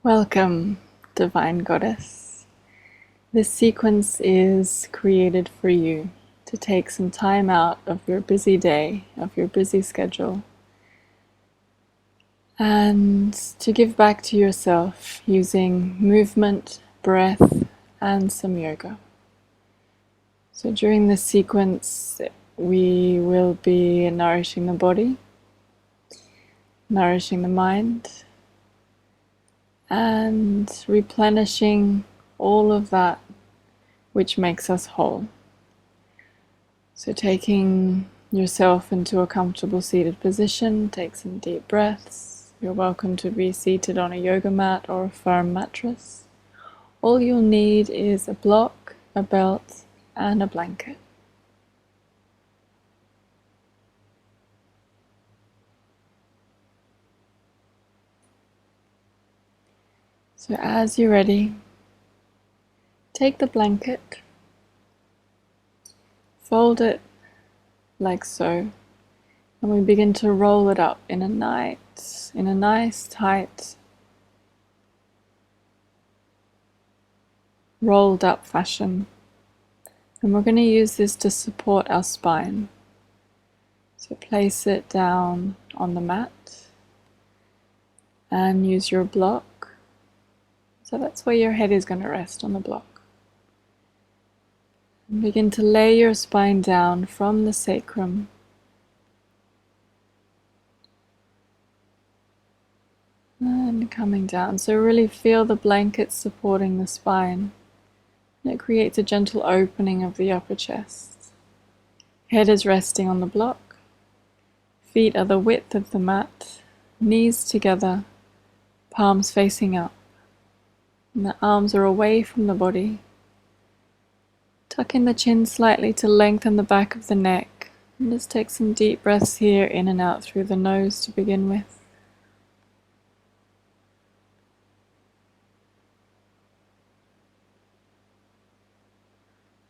Welcome, Divine Goddess. This sequence is created for you to take some time out of your busy day, of your busy schedule, and to give back to yourself using movement, breath, and some yoga. So during this sequence, we will be nourishing the body, nourishing the mind, and replenishing all of that which makes us whole. So taking yourself into a comfortable seated position, take some deep breaths. You're welcome to be seated on a yoga mat or a firm mattress. All you'll need is a block, a belt, and a blanket. So as you're ready, take the blanket, fold it like so, and we begin to roll it up in a nice tight rolled up fashion. And we're going to use this to support our spine. So place it down on the mat and use your block. So that's where your head is going to rest, on the block. And begin to lay your spine down from the sacrum. And coming down. So really feel the blanket supporting the spine. And it creates a gentle opening of the upper chest. Head is resting on the block. Feet are the width of the mat. Knees together. Palms facing up. And the arms are away from the body. Tuck in the chin slightly to lengthen the back of the neck. And just take some deep breaths here, in and out through the nose to begin with.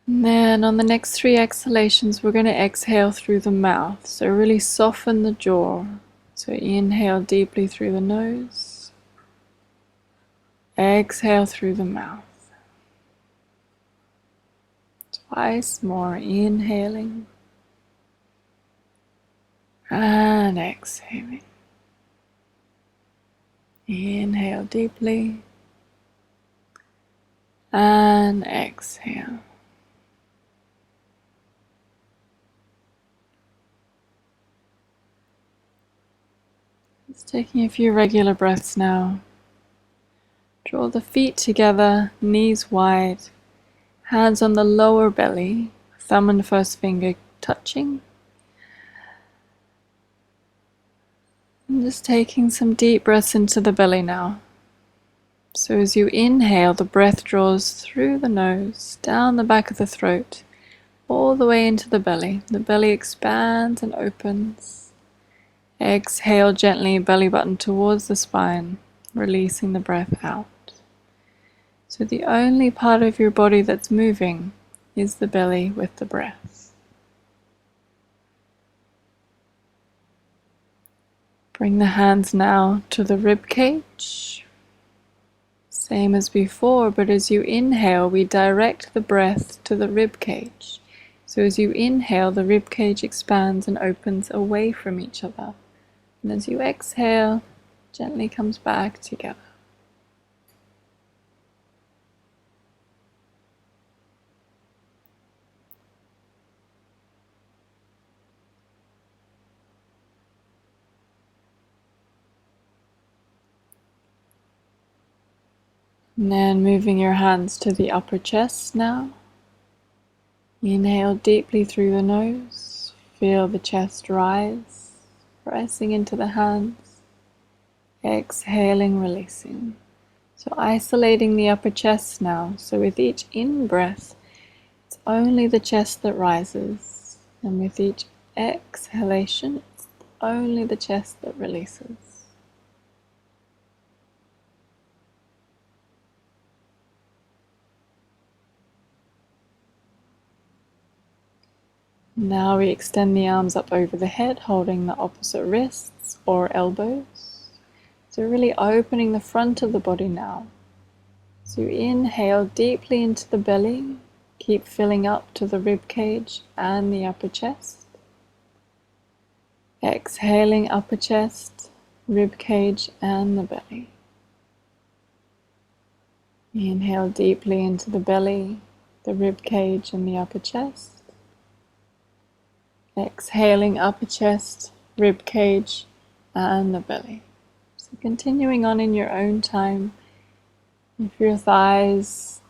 And then on the next 3 exhalations, we're going to exhale through the mouth. So really soften the jaw. So inhale deeply through the nose. Exhale through the mouth. Twice more, inhaling and exhaling. Inhale deeply and exhale. Just taking a few regular breaths now. Draw the feet together, knees wide, hands on the lower belly, thumb and first finger touching. And just taking some deep breaths into the belly now. So as you inhale, the breath draws through the nose, down the back of the throat, all the way into the belly. The belly expands and opens. Exhale gently, belly button towards the spine, releasing the breath out. So the only part of your body that's moving is the belly with the breath. Bring the hands now to the rib cage. Same as before, but as you inhale, we direct the breath to the rib cage. So as you inhale, the rib cage expands and opens away from each other. And as you exhale, gently comes back together. And then moving your hands to the upper chest now. Inhale deeply through the nose. Feel the chest rise, pressing into the hands. Exhaling, releasing. So isolating the upper chest now. So with each in-breath, it's only the chest that rises. And with each exhalation, it's only the chest that releases. Now we extend the arms up over the head, holding the opposite wrists or elbows. So really opening the front of the body now. So you inhale deeply into the belly, keep filling up to the rib cage and the upper chest. Exhaling upper chest, rib cage and the belly. Inhale deeply into the belly, the rib cage and the upper chest. Exhaling upper chest, rib cage and the belly. So continuing on in your own time. If your thighs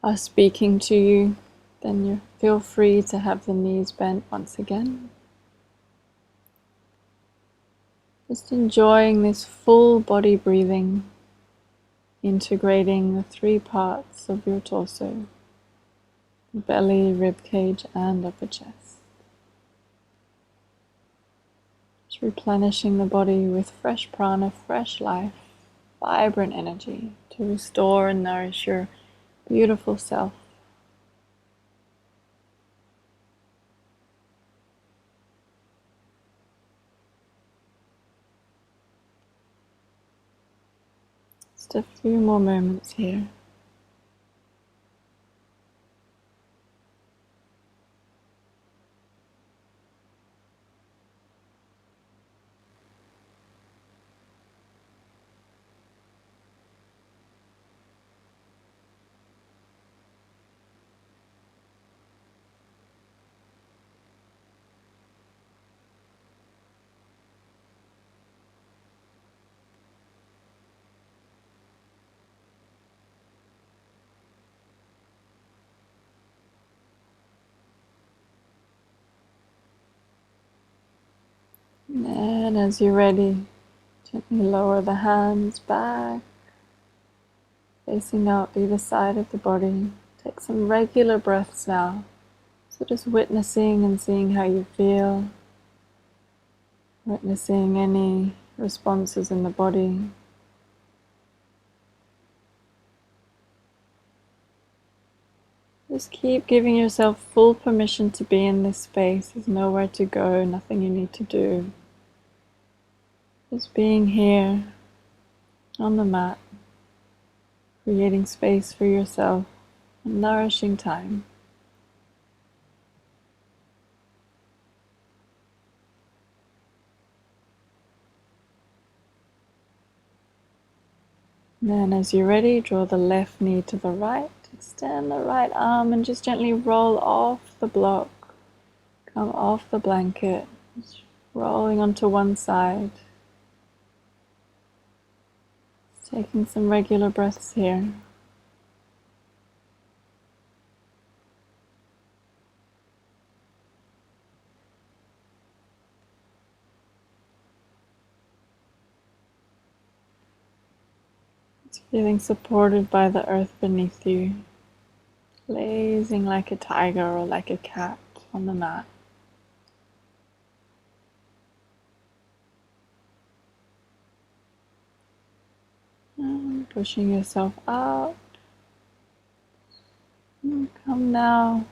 are speaking to you, then you feel free to have the knees bent once again. Just enjoying this full body breathing, integrating the three parts of your torso, the belly, rib cage, and upper chest. Just replenishing the body with fresh prana, fresh life, vibrant energy to restore and nourish your beautiful self. Just a few more moments here. And as you're ready, gently lower the hands back, facing out either side of the body. Take some regular breaths now. So just witnessing and seeing how you feel, witnessing any responses in the body. Just keep giving yourself full permission to be in this space. There's nowhere to go, nothing you need to do. Just being here on the mat, creating space for yourself, and nourishing time. And then as you're ready, draw the left knee to the right, extend the right arm and just gently roll off the block. Come off the blanket, just rolling onto one side. Just taking some regular breaths here. Just feeling supported by the earth beneath you, lazing like a tiger or like a cat on the mat. And pushing yourself out. And come now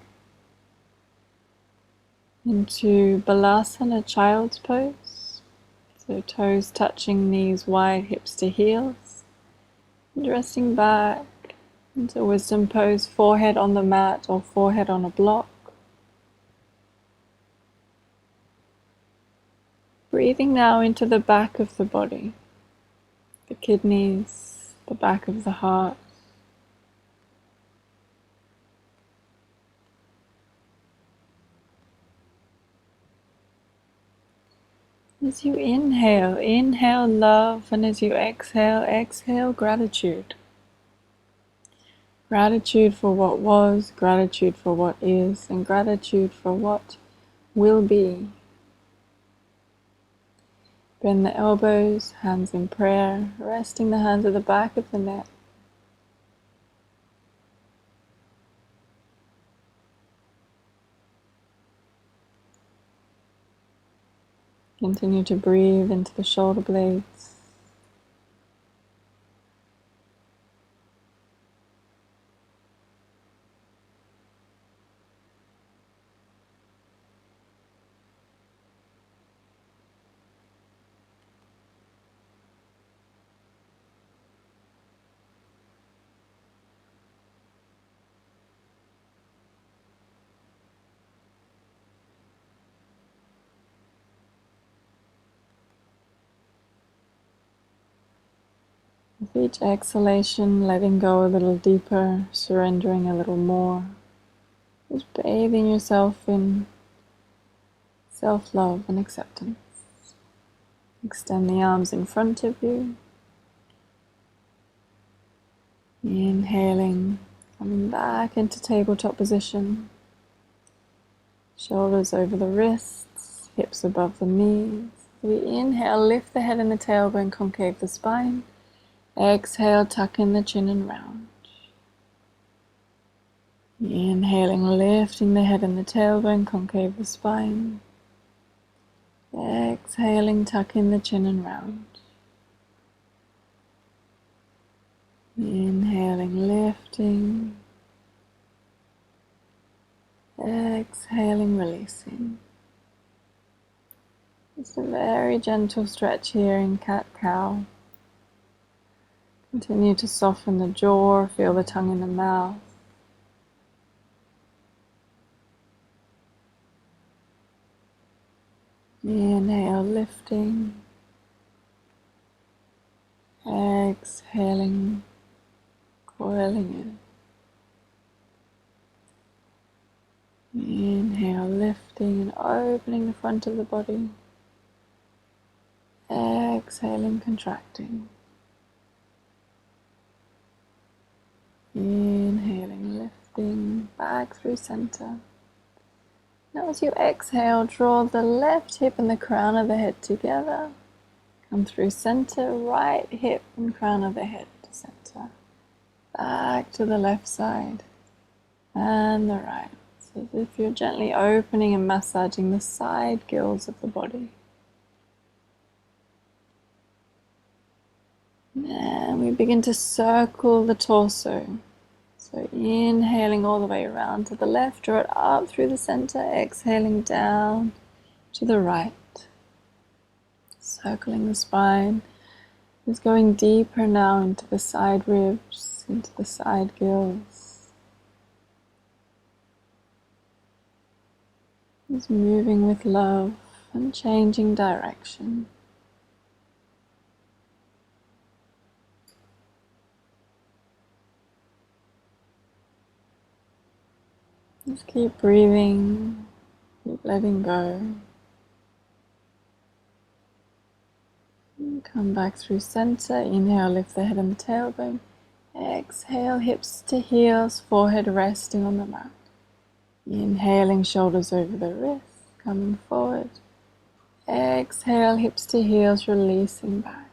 into Balasana, child's pose. So toes touching, knees wide, hips to heels. And resting back into wisdom pose, forehead on the mat or forehead on a block. Breathing now into the back of the body, the kidneys, the back of the heart. As you inhale, inhale love, and as you exhale, exhale gratitude. Gratitude for what was, gratitude for what is, and gratitude for what will be. Bend the elbows, hands in prayer, resting the hands at the back of the neck. Continue to breathe into the shoulder blades. With each exhalation, letting go a little deeper, surrendering a little more. Just bathing yourself in self-love and acceptance. Extend the arms in front of you. Inhaling, coming back into tabletop position. Shoulders over the wrists, hips above the knees. We inhale, lift the head and the tailbone, concave the spine. Exhale, tuck in the chin and round. Inhaling, lifting the head and the tailbone, concave the spine. Exhaling, tuck in the chin and round. Inhaling, lifting. Exhaling, releasing. Just a very gentle stretch here in cat-cow. Continue to soften the jaw, feel the tongue in the mouth. Inhale, lifting. Exhaling, coiling in. Inhale, lifting and opening the front of the body. Exhaling, contracting. Inhaling, lifting, back through center. Now as you exhale, draw the left hip and the crown of the head together. Come through center, right hip and crown of the head to center. Back to the left side and the right. So as if you're gently opening and massaging the side gills of the body. And we begin to circle the torso. So inhaling all the way around to the left, draw it up through the center, exhaling down to the right. Circling the spine, just going deeper now into the side ribs, into the side gills. Just moving with love and changing direction. Just keep breathing, keep letting go. Come back through center. Inhale, lift the head and the tailbone. Exhale, hips to heels, forehead resting on the mat. Inhaling, shoulders over the wrists, coming forward. Exhale, hips to heels, releasing back.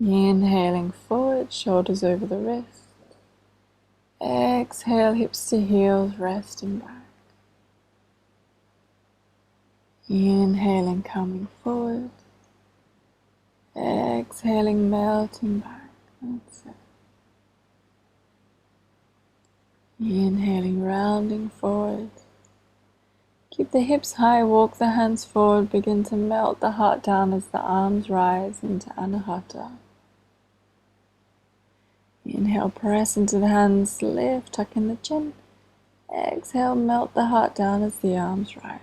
Inhaling forward, shoulders over the wrist. Exhale, hips to heels, resting back. Inhaling, coming forward. Exhaling, melting back. That's it. Inhaling, rounding forward. Keep the hips high, walk the hands forward, begin to melt the heart down as the arms rise into Anahata. Inhale, press into the hands, lift, tuck in the chin. Exhale, melt the heart down as the arms rise.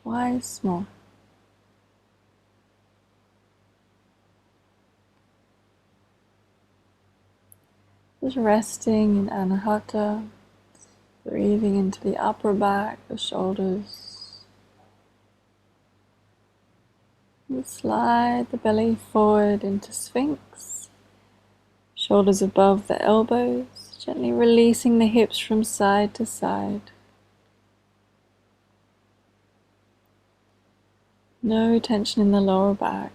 Twice more. Just resting in Anahata, breathing into the upper back, the shoulders. And slide the belly forward into Sphinx. Shoulders above the elbows, gently releasing the hips from side to side. No tension in the lower back.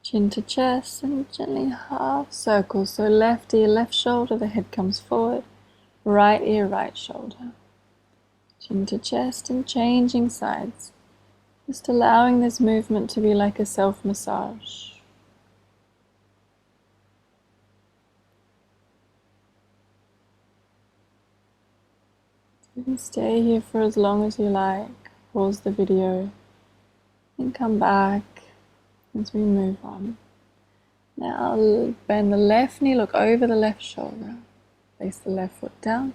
Chin to chest and gently half circle. So left ear, left shoulder, the head comes forward. Right ear, right shoulder. Chin to chest and changing sides. Just allowing this movement to be like a self-massage. You can stay here for as long as you like. Pause the video and come back as we move on. Now bend the left knee, look over the left shoulder. Place the left foot down.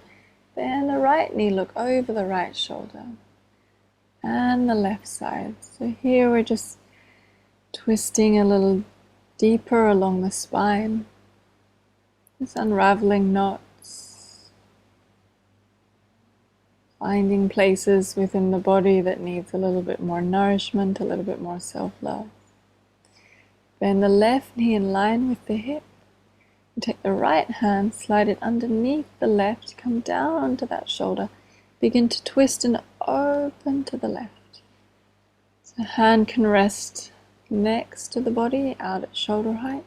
Bend the right knee, look over the right shoulder. And the left side. So here we're just twisting a little deeper along the spine, just unraveling knots, finding places within the body that needs a little bit more nourishment, a little bit more self-love. Bend the left knee in line with the hip. Take the right hand, slide it underneath the left, come down onto that shoulder. Begin to twist and open to the left. So hand can rest next to the body, out at shoulder height,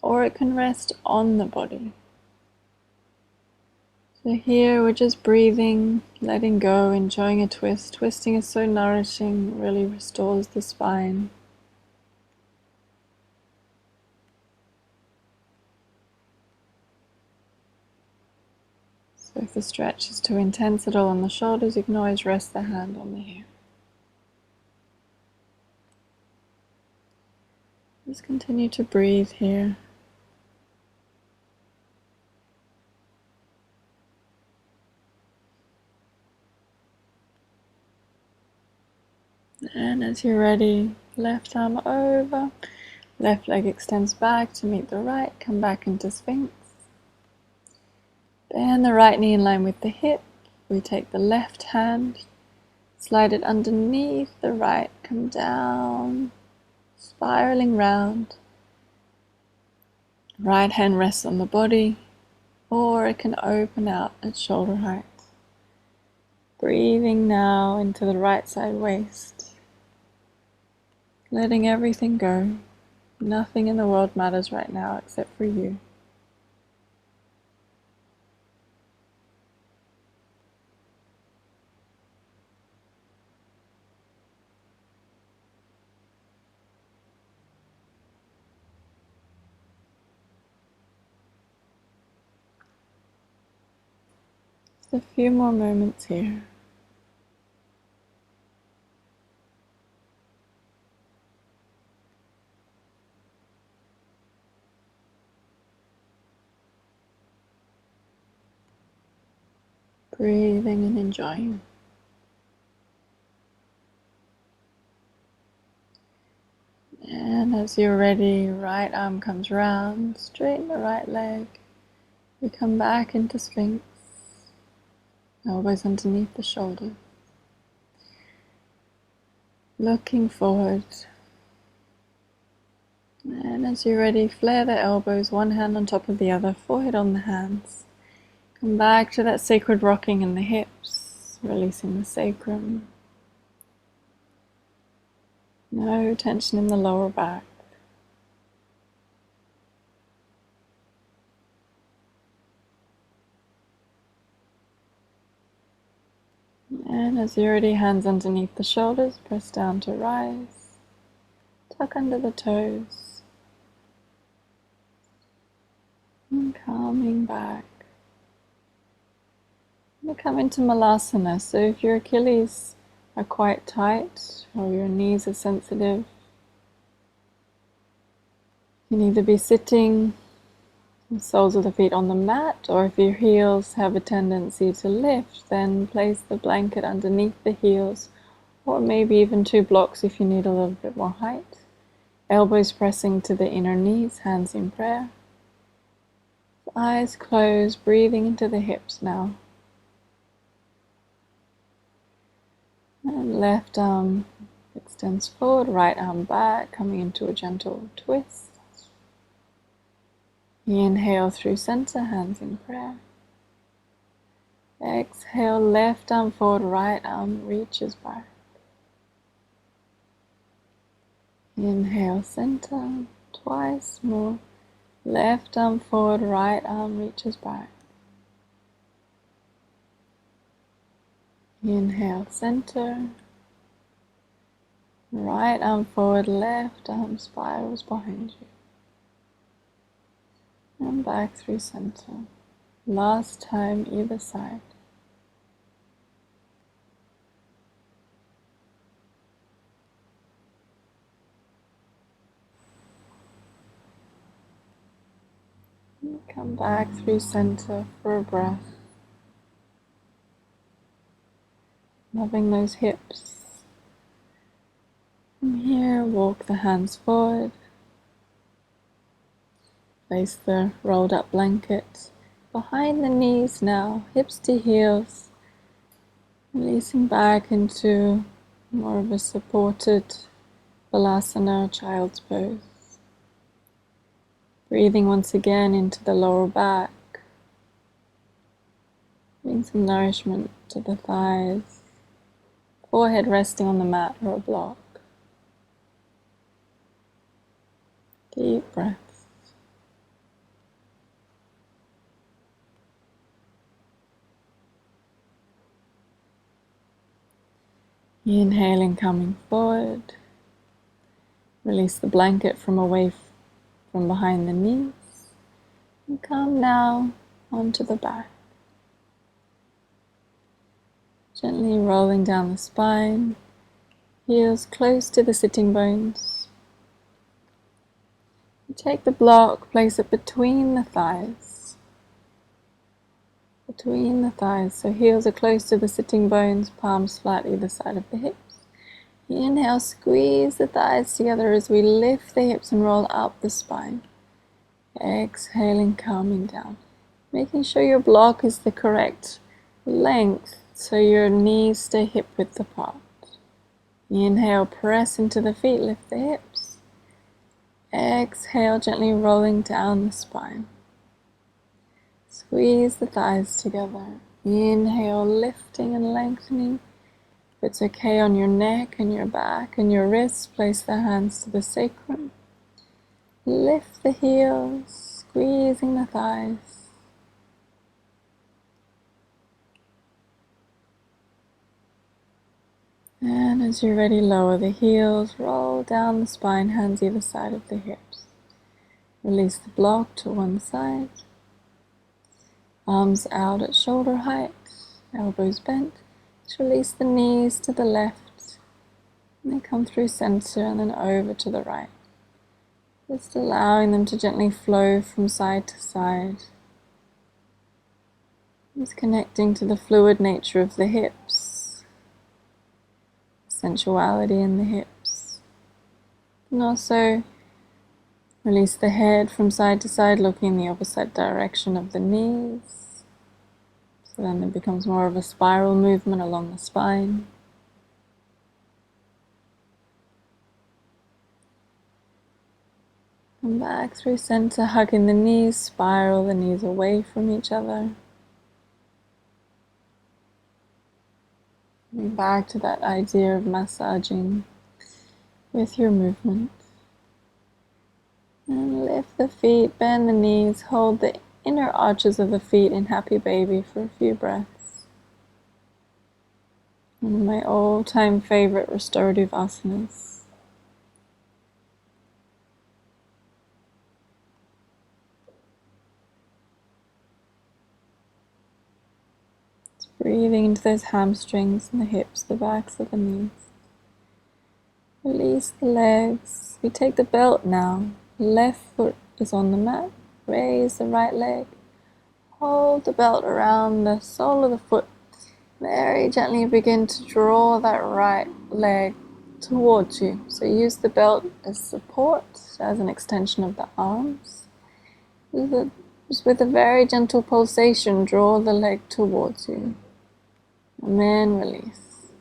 or it can rest on the body. So here we're just breathing, letting go, enjoying a twist. Twisting is so nourishing, really restores the spine. So if the stretch is too intense at all on the shoulders, you can always rest the hand on the hip. Just continue to breathe here. And as you're ready, left arm over, left leg extends back to meet the right, come back into Sphinx. Bend the right knee in line with the hip. We take the left hand, slide it underneath the right, come down, spiraling round. Right hand rests on the body, or it can open out at shoulder height. Breathing now into the right side waist. Letting everything go. Nothing in the world matters right now except for you. Just a few more moments here. Breathing and enjoying. And as you're ready, right arm comes round, straighten the right leg. We come back into Sphinx, elbows underneath the shoulders. Looking forward. And as you're ready, flare the elbows, one hand on top of the other, forehead on the hands. Come back to that sacred rocking in the hips, releasing the sacrum. No tension in the lower back. And as you're ready, hands underneath the shoulders, press down to rise. Tuck under the toes. And calming back. You come into Malasana. So if your Achilles are quite tight or your knees are sensitive, you can either be sitting, the soles of the feet on the mat, or if your heels have a tendency to lift, then place the blanket underneath the heels, or maybe even 2 blocks if you need a little bit more height. Elbows pressing to the inner knees, hands in prayer. Eyes closed, breathing into the hips now. And left arm extends forward, right arm back, coming into a gentle twist. Inhale through center, hands in prayer. Exhale, left arm forward, right arm reaches back. Inhale, center, twice more. Left arm forward, right arm reaches back. Inhale, center. Right arm forward, left arm spirals behind you. And back through center. Last time, either side. And come back through center for a breath. Loving those hips. From here, walk the hands forward. Place the rolled up blanket behind the knees now, hips to heels, releasing back into more of a supported Balasana, child's pose. Breathing once again into the lower back, giving some nourishment to the thighs, forehead resting on the mat or a block. Deep breaths. Inhaling, coming forward. Release the blanket from away from behind the knees. And come now onto the back. Gently rolling down the spine. Heels close to the sitting bones. Take the block, place it between the thighs. Between the thighs, so heels are close to the sitting bones, palms flat either side of the hips. Inhale, squeeze the thighs together as we lift the hips and roll up the spine. Exhaling, calming down. Making sure your block is the correct length so your knees stay hip width apart. Inhale, press into the feet, lift the hips. Exhale, gently rolling down the spine. Squeeze the thighs together. Inhale, lifting and lengthening. If it's okay on your neck and your back and your wrists, place the hands to the sacrum. Lift the heels, squeezing the thighs. And as you're ready, lower the heels, roll down the spine, hands either side of the hips. Release the block to one side. Arms out at shoulder height, elbows bent. Just release the knees to the left. And they come through center and then over to the right. Just allowing them to gently flow from side to side. Just connecting to the fluid nature of the hips. Sensuality in the hips. And also release the head from side to side, looking in the opposite direction of the knees. So then it becomes more of a spiral movement along the spine. Come back through center, hugging the knees, spiral the knees away from each other. Coming back to that idea of massaging with your movement. And lift the feet, bend the knees, hold the inner arches of the feet in happy baby for a few breaths. One of my all-time favorite restorative asanas. Just breathing into those hamstrings and the hips, the backs of the knees. Release the legs. We take the belt now. Left foot is on the mat. Raise the right leg. Hold the belt around the sole of the foot. Very gently begin to draw that right leg towards you. So use the belt as support, as an extension of the arms. Just with a very gentle pulsation, draw the leg towards you. And then release.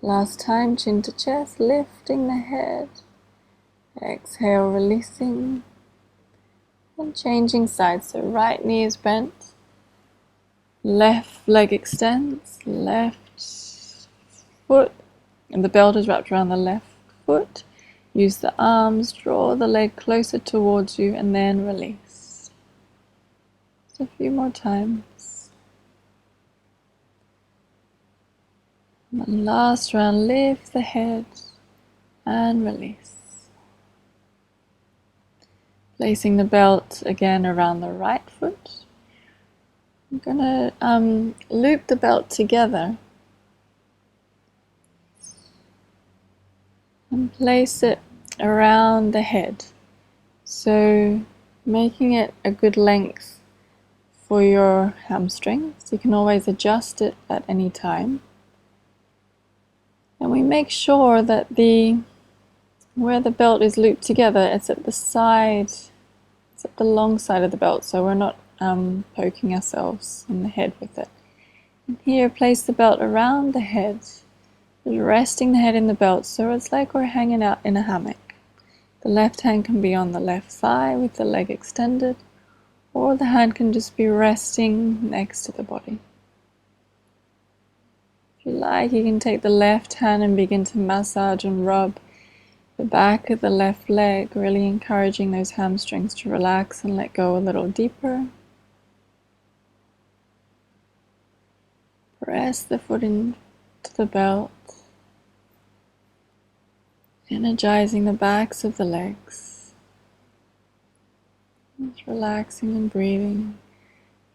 Last time, chin to chest, lifting the head. Exhale, releasing. And changing sides. So right knee is bent. Left leg extends, left foot, and the belt is wrapped around the left foot. Use the arms, draw the leg closer towards you, and then release. Just a few more times. And then last round, lift the head and release. Placing the belt again around the right foot. I'm going to loop the belt together and place it around the head. So making it a good length for your hamstrings. You can always adjust it at any time. And we make sure that where the belt is looped together, it's at the side It's at the long side of the belt, so we're not poking ourselves in the head with it. And here, place the belt around the head, resting the head in the belt so it's like we're hanging out in a hammock. The left hand can be on the left thigh with the leg extended, or the hand can just be resting next to the body. If you like, you can take the left hand and begin to massage and rub the back of the left leg, really encouraging those hamstrings to relax and let go a little deeper. Press the foot into the belt, energizing the backs of the legs. Just relaxing and breathing,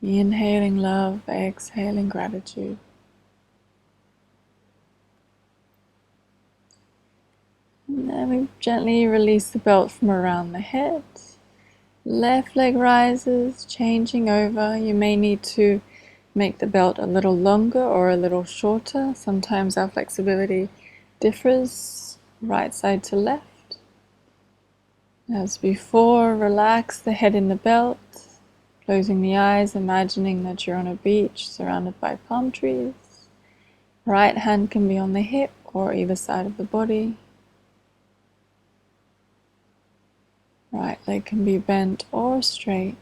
inhaling love, exhaling gratitude. And then we gently release the belt from around the head. Left leg rises, changing over. You may need to make the belt a little longer or a little shorter. Sometimes our flexibility differs right side to left. As before, relax the head in the belt, closing the eyes, imagining that you're on a beach surrounded by palm trees. Right hand can be on the hip or either side of the body. Right leg can be bent or straight.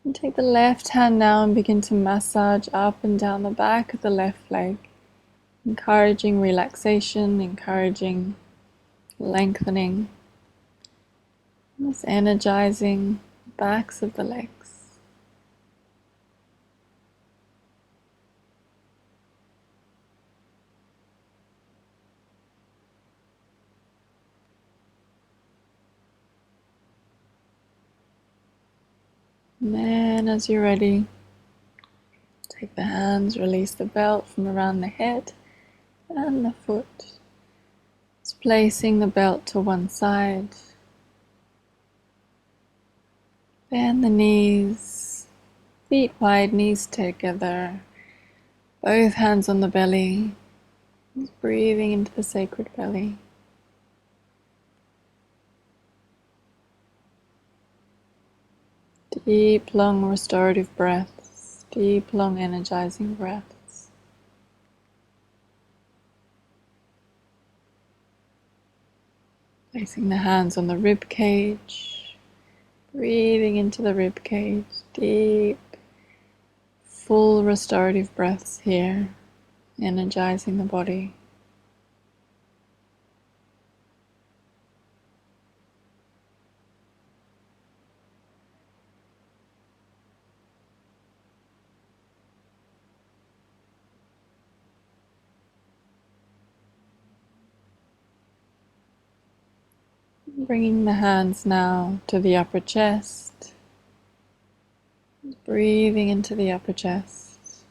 And take the left hand now and begin to massage up and down the back of the left leg, encouraging relaxation, encouraging lengthening, just energizing the backs of the legs. And then as you're ready, take the hands, release the belt from around the head and the foot. Just placing the belt to one side. Bend the knees, feet wide, knees together. Both hands on the belly. Just breathing into the sacred belly. Deep, long, restorative breaths. Deep, long, energizing breaths. Placing the hands on the rib cage. Breathing into the rib cage. Deep, full restorative breaths here. Energizing the body. Bringing the hands now to the upper chest. Breathing into the upper chest.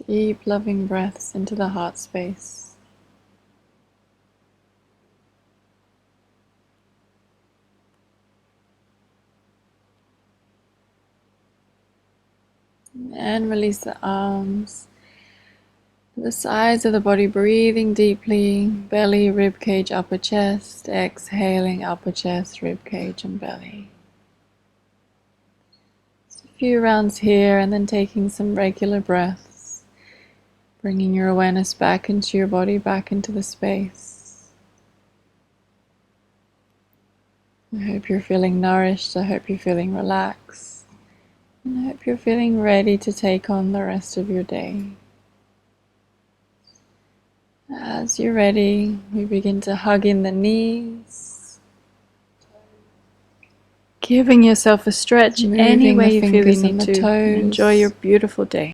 Deep, loving breaths into the heart space. And release the arms to the sides of the body, breathing deeply, belly, rib cage, upper chest, exhaling upper chest, rib cage and belly. Just a few rounds here and then taking some regular breaths, bringing your awareness back into your body, back into the space. I hope you're feeling nourished, I hope you're feeling relaxed. And I hope you're feeling ready to take on the rest of your day. As you're ready, we begin to hug in the knees, giving yourself a stretch any way you feel you need to. Enjoy your beautiful day.